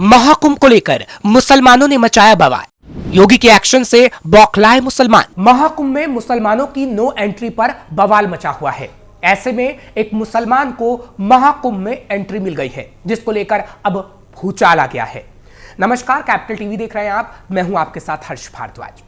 महाकुंभ को लेकर मुसलमानों ने मचाया बवाल। योगी के एक्शन से बौखलाए मुसलमान। महाकुंभ में मुसलमानों की नो एंट्री पर बवाल मचा हुआ है। ऐसे में एक मुसलमान को महाकुंभ में एंट्री मिल गई है, जिसको लेकर अब भूचाल आ गया है। नमस्कार, कैपिटल टीवी देख रहे हैं आप। मैं हूं आपके साथ हर्ष भारद्वाज।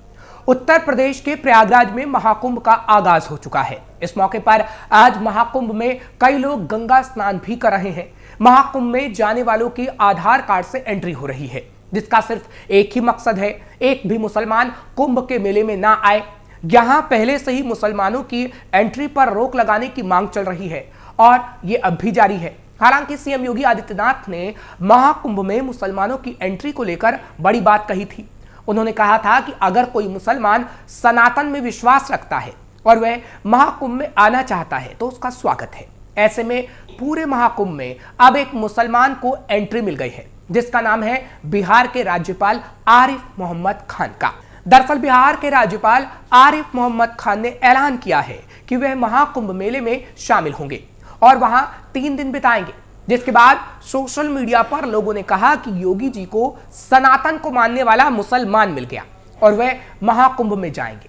उत्तर प्रदेश के प्रयागराज में महाकुंभ का आगाज हो चुका है। इस मौके पर आज महाकुंभ में कई लोग गंगा स्नान भी कर रहे हैं। महाकुंभ में जाने वालों की आधार कार्ड से एंट्री हो रही है, जिसका सिर्फ एक ही मकसद है, एक भी मुसलमान कुंभ के मेले में ना आए। यहां पहले से ही मुसलमानों की एंट्री पर रोक लगाने की मांग चल रही है और ये अब भी जारी है। हालांकि सीएम योगी आदित्यनाथ ने महाकुंभ में मुसलमानों की एंट्री को लेकर बड़ी बात कही थी। उन्होंने कहा था कि अगर कोई मुसलमान सनातन में विश्वास रखता है और वह महाकुंभ में आना चाहता है तो उसका स्वागत है। ऐसे में पूरे महाकुंभ में अब एक मुसलमान को एंट्री मिल गई है, जिसका नाम है बिहार के राज्यपाल आरिफ मोहम्मद खान का। दरअसल बिहार के राज्यपाल आरिफ मोहम्मद खान ने ऐलान किया है कि वह महाकुंभ मेले में शामिल होंगे और वहां 3 दिन बिताएंगे। जिसके बाद सोशल मीडिया पर लोगों ने कहा कि योगी जी को सनातन को मानने वाला मुसलमान मिल गया और वह महाकुंभ में जाएंगे,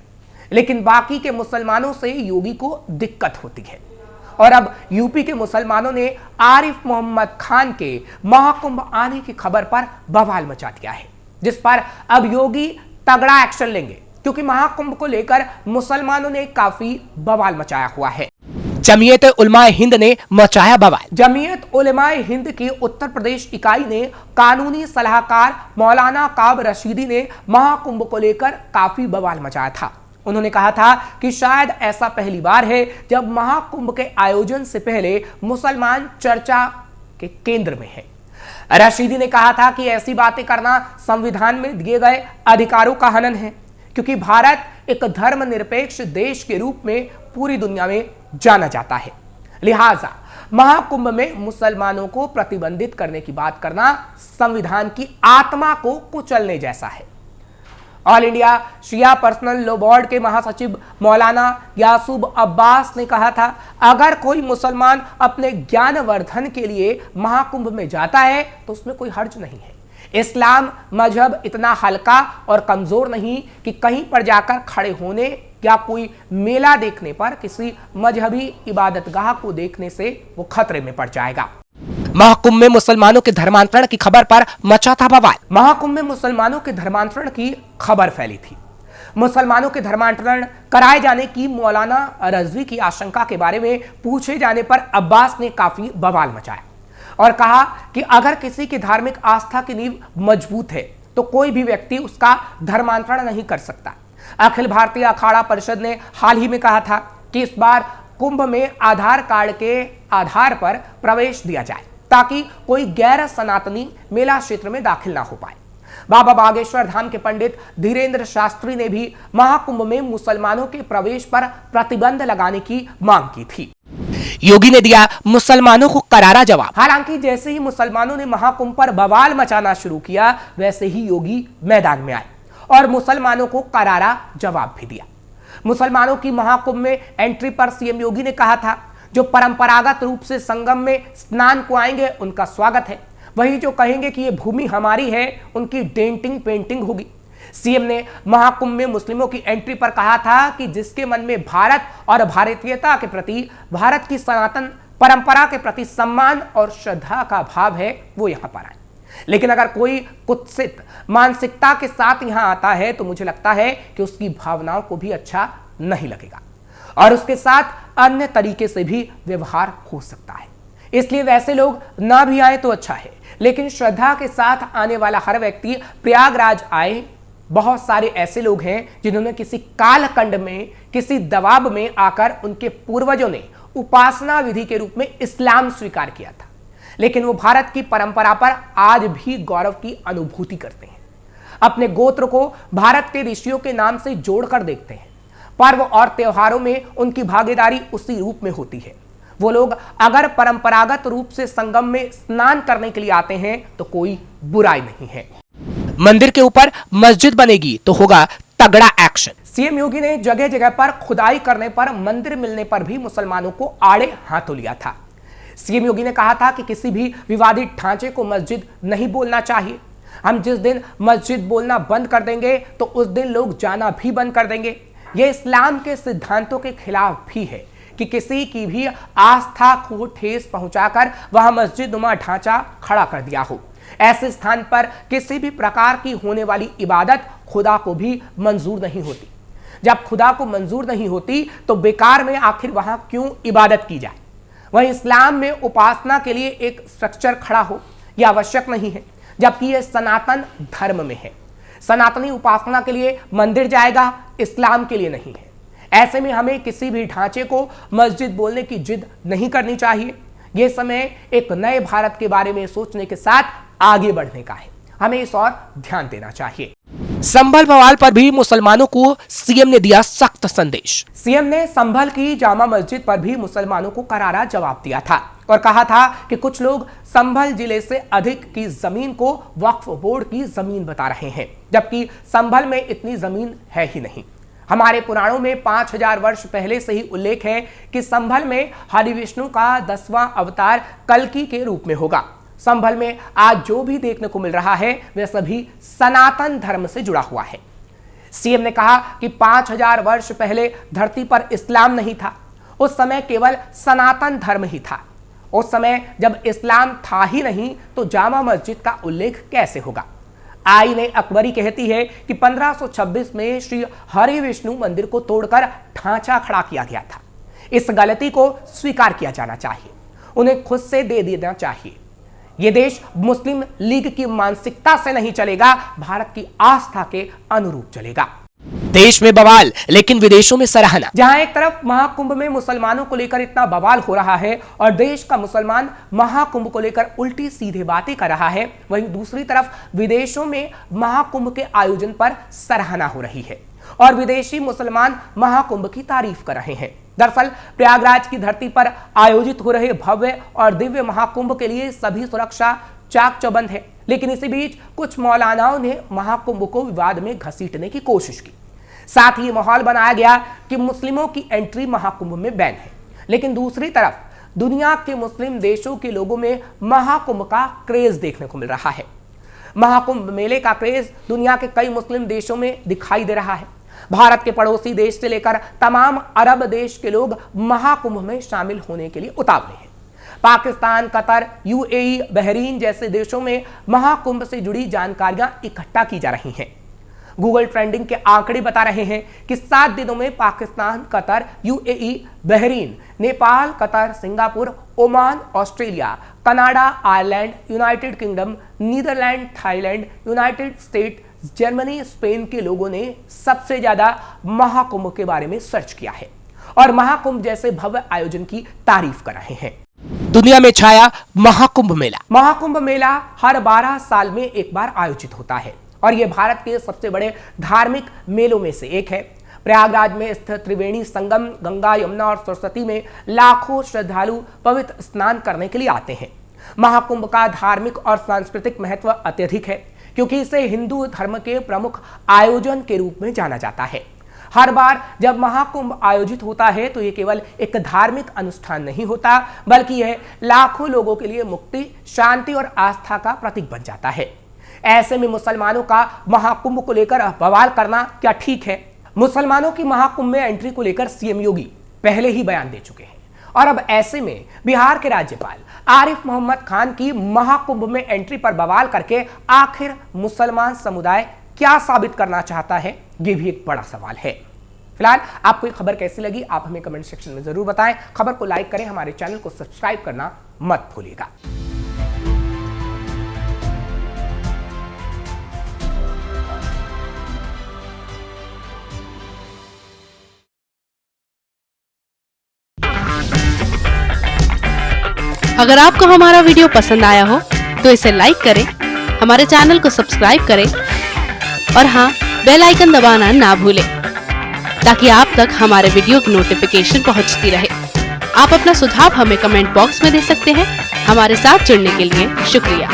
लेकिन बाकी के मुसलमानों से योगी को दिक्कत होती है। और अब यूपी के मुसलमानों ने आरिफ मोहम्मद खान के महाकुंभ आने की खबर पर बवाल मचा दिया है, जिस पर अब योगी तगड़ा एक्शन लेंगे, क्योंकि महाकुंभ को लेकर मुसलमानों ने काफी बवाल मचाया हुआ है। जमीयत उलमाए हिंद ने मचाया बवाल। जमीयत उलमाए हिंद की उत्तर प्रदेश इकाई ने कानूनी सलाहकार मौलाना काब रशीदी ने महाकुंभ को लेकर काफी बवाल मचाया था। उन्होंने कहा था कि शायद ऐसा पहली बार है जब महाकुंभ के आयोजन से पहले मुसलमान चर्चा के केंद्र में है। रशीदी ने कहा था कि ऐसी बातें करना संविधान में दिए गए अधिकारों का हनन है, क्योंकि भारत एक धर्मनिरपेक्ष देश के रूप में पूरी दुनिया में जाना जाता है। लिहाजा महाकुंभ में मुसलमानों को प्रतिबंधित करने की बात करना संविधान की आत्मा को कुचलने जैसा है। ऑल इंडिया शिया पर्सनल लॉ बोर्ड के महासचिव मौलाना यासूब अब्बास ने कहा था, अगर कोई मुसलमान अपने ज्ञानवर्धन के लिए महाकुंभ में जाता है तो उसमें कोई हर्ज नहीं है। इस्लाम मजहब इतना हल्का और कमजोर नहीं कि कहीं पर जाकर खड़े होने या कोई मेला देखने पर किसी मजहबी इबादतगाह को देखने से वो खतरे में पड़ जाएगा। महाकुंभ में मुसलमानों के धर्मांतरण की खबर पर मचा था बवाल। महाकुंभ में मुसलमानों के धर्मांतरण की खबर फैली थी। मुसलमानों के धर्मांतरण कराए जाने की मौलाना रजवी की आशंका के बारे में पूछे जाने पर अब्बास ने काफी बवाल मचाया और कहा कि अगर किसी की धार्मिक आस्था की नींव मजबूत है तो कोई भी व्यक्ति उसका धर्मांतरण नहीं कर सकता। अखिल भारतीय अखाड़ा परिषद ने हाल ही में कहा था कि इस बार कुंभ में आधार कार्ड के आधार पर प्रवेश दिया जाए, ताकि कोई गैर सनातनी मेला क्षेत्र में दाखिल ना हो पाए। बाबा बागेश्वर धाम के पंडित धीरेन्द्र शास्त्री ने भी महाकुंभ में मुसलमानों के प्रवेश पर प्रतिबंध लगाने की मांग की थी। योगी ने दिया मुसलमानों को करारा जवाब। हालांकि जैसे ही मुसलमानों ने महाकुंभ पर बवाल मचाना शुरू किया, वैसे ही योगी मैदान में आए और मुसलमानों को करारा जवाब भी दिया। मुसलमानों की महाकुंभ में एंट्री पर सीएम योगी ने कहा था, जो परंपरागत रूप से संगम में स्नान को आएंगे उनका स्वागत है, वही जो कहेंगे कि ये भूमि हमारी है उनकी डेंटिंग पेंटिंग होगी। सीएम ने महाकुंभ में मुस्लिमों की एंट्री पर कहा था कि जिसके मन में भारत और भारतीयता के प्रति, भारत की सनातन परंपरा के प्रति सम्मान और श्रद्धा का भाव है, वो यहां पर आए। लेकिन अगर कोई कुत्सित मानसिकता के साथ यहां आता है तो मुझे लगता है कि उसकी भावनाओं को भी अच्छा नहीं लगेगा और उसके साथ अन्य तरीके से भी व्यवहार हो सकता है। इसलिए वैसे लोग ना भी आए तो अच्छा है, लेकिन श्रद्धा के साथ आने वाला हर व्यक्ति प्रयागराज आए। बहुत सारे ऐसे लोग हैं जिन्होंने किसी कालखंड में, किसी दबाव में आकर उनके पूर्वजों ने उपासना विधि के रूप में इस्लाम स्वीकार किया था, लेकिन वो भारत की परंपरा पर आज भी गौरव की अनुभूति करते हैं। अपने गोत्र को भारत के ऋषियों के नाम से जोड़कर देखते हैं। पर्व और त्योहारों में उनकी भागीदारी उसी रूप में होती है। वो लोग अगर परंपरागत रूप से संगम में स्नान करने के लिए आते हैं तो कोई बुराई नहीं है। मंदिर के ऊपर मस्जिद बनेगी तो होगा तगड़ा एक्शन। सीएम योगी ने जगह जगह पर खुदाई करने पर, मंदिर मिलने पर भी मुसलमानों को आड़े हाथों लिया था। सीएम योगी ने कहा था कि किसी भी विवादित ढांचे को मस्जिद नहीं बोलना चाहिए। हम जिस दिन मस्जिद बोलना बंद कर देंगे तो उस दिन लोग जाना भी बंद कर देंगे। यह इस्लाम के सिद्धांतों के खिलाफ भी है कि किसी की भी आस्था को ठेस पहुंचाकर वहां मस्जिद नुमा ढांचा खड़ा कर दिया हो। ऐसे स्थान पर किसी भी प्रकार की होने वाली इबादत खुदा को भी मंजूर नहीं होती। जब खुदा को मंजूर नहीं होती तो बेकार में आखिर वहां क्यों इबादत की जाए। वहीं इस्लाम में उपासना के लिए एक स्ट्रक्चर खड़ा हो यह आवश्यक नहीं है, जबकि यह सनातन धर्म में है। सनातनी उपासना के लिए मंदिर जाएगा, इस्लाम के लिए नहीं है। ऐसे में हमें किसी भी ढांचे को मस्जिद बोलने की जिद नहीं करनी चाहिए। यह समय एक नए भारत के बारे में सोचने के साथ आगे बढ़ने का है। हमें इस और ध्यान देना चाहिए। संभल बवाल पर भी मुसलमानों को सीएम ने दिया सख्त संदेश। सीएम ने संभल की जामा मस्जिद पर भी मुसलमानों को करारा जवाब दिया था और कहा था कि कुछ लोग संभल जिले से अधिक की जमीन को वक्फ बोर्ड की जमीन बता रहे हैं, जबकि संभल में इतनी जमीन है ही नहीं। हमारे पुराणों में 5000 वर्ष पहले से ही उल्लेख है कि संभल में हरि विष्णु का 10वां अवतार कल्कि के रूप में होगा। संभल में आज जो भी देखने को मिल रहा है वह सभी सनातन धर्म से जुड़ा हुआ है। सीएम ने कहा कि 5000 वर्ष पहले धरती पर इस्लाम नहीं था, उस समय केवल सनातन धर्म ही था। उस समय जब इस्लाम था ही नहीं तो जामा मस्जिद का उल्लेख कैसे होगा। आईन अकबरी कहती है कि 1526 में श्री हरि विष्णु मंदिर को तोड़कर ढांचा खड़ा किया गया था। इस गलती को स्वीकार किया जाना चाहिए, उन्हें खुद से दे देना चाहिए। यह देश मुस्लिम लीग की मानसिकता से नहीं चलेगा, भारत की आस्था के अनुरूप चलेगा। देश में बवाल लेकिन विदेशों में सराहना। जहां एक तरफ महाकुंभ में मुसलमानों को लेकर इतना बवाल हो रहा है और देश का मुसलमान महाकुंभ को लेकर उल्टी सीधे बातें कर रहा है, वहीं दूसरी तरफ विदेशों में महाकुंभ के आयोजन पर सराहना हो रही है और विदेशी मुसलमान महाकुंभ की तारीफ कर रहे हैं। दरअसल प्रयागराज की धरती पर आयोजित हो रहे भव्य और दिव्य महाकुंभ के लिए सभी सुरक्षा चाक चौबंद है, लेकिन इसी बीच कुछ मौलानाओं ने महाकुंभ को विवाद में घसीटने की कोशिश की। साथ ही माहौल बनाया गया कि मुस्लिमों की एंट्री महाकुंभ में बैन है, लेकिन दूसरी तरफ दुनिया के मुस्लिम देशों के लोगों में महाकुंभ का क्रेज देखने को मिल रहा है। महाकुंभ मेले का क्रेज दुनिया के कई मुस्लिम देशों में दिखाई दे रहा है। भारत के पड़ोसी देश से लेकर तमाम अरब देश के लोग महाकुंभ में शामिल होने के लिए उतावले हैं। पाकिस्तान, कतर, यूएई, बहरीन जैसे देशों में महाकुंभ से जुड़ी जानकारियां इकट्ठा की जा रही हैं। गूगल ट्रेंडिंग के आंकड़े बता रहे हैं कि 7 दिनों में Pakistan, Qatar, UAE, Bahrain, Nepal, Qatar, Singapore, Oman, Australia, Canada, Ireland, United Kingdom, Netherland, Thailand, United State, Germany, Spain के लोगों ने सबसे ज्यादा महाकुंभ के बारे में सर्च किया है और महाकुंभ जैसे भव्य आयोजन की तारीफ कर रहे हैं। दुनिया में छाया महाकुंभ मेला। महाकुंभ मेला हर 12 साल में एक बार आयोजित होता है और यह भारत के सबसे बड़े धार्मिक मेलों में से एक है। प्रयागराज में स्थित त्रिवेणी संगम, गंगा, यमुना और सरस्वती में लाखों श्रद्धालु पवित्र स्नान करने के लिए आते हैं। महाकुंभ का धार्मिक और सांस्कृतिक महत्व अत्यधिक है क्योंकि इसे हिंदू धर्म के प्रमुख आयोजन के रूप में जाना जाता है। हर बार जब महाकुंभ आयोजित होता है तो यह केवल एक धार्मिक अनुष्ठान नहीं होता, बल्कि यह लाखों लोगों के लिए मुक्ति, शांति और आस्था का प्रतीक बन जाता है। ऐसे में मुसलमानों का महाकुंभ को लेकर बवाल करना क्या ठीक है? मुसलमानों की महाकुंभ में एंट्री को लेकर सीएम योगी पहले ही बयान दे चुके हैं और अब ऐसे में बिहार के राज्यपाल आरिफ मोहम्मद खान की महाकुंभ में एंट्री पर बवाल करके आखिर मुसलमान समुदाय क्या साबित करना चाहता है, ये भी एक बड़ा सवाल है। फिलहाल आपको ये खबर कैसी लगी आप हमें कमेंट सेक्शन में जरूर बताएं। खबर को लाइक करें, हमारे चैनल को सब्सक्राइब करना मत भूलिएगा। अगर आपको हमारा वीडियो पसंद आया हो तो इसे लाइक करें, हमारे चैनल को सब्सक्राइब करें और हाँ, बेल आइकन दबाना ना भूलें ताकि आप तक हमारे वीडियो की नोटिफिकेशन पहुंचती रहे। आप अपना सुझाव हमें कमेंट बॉक्स में दे सकते हैं। हमारे साथ जुड़ने के लिए शुक्रिया।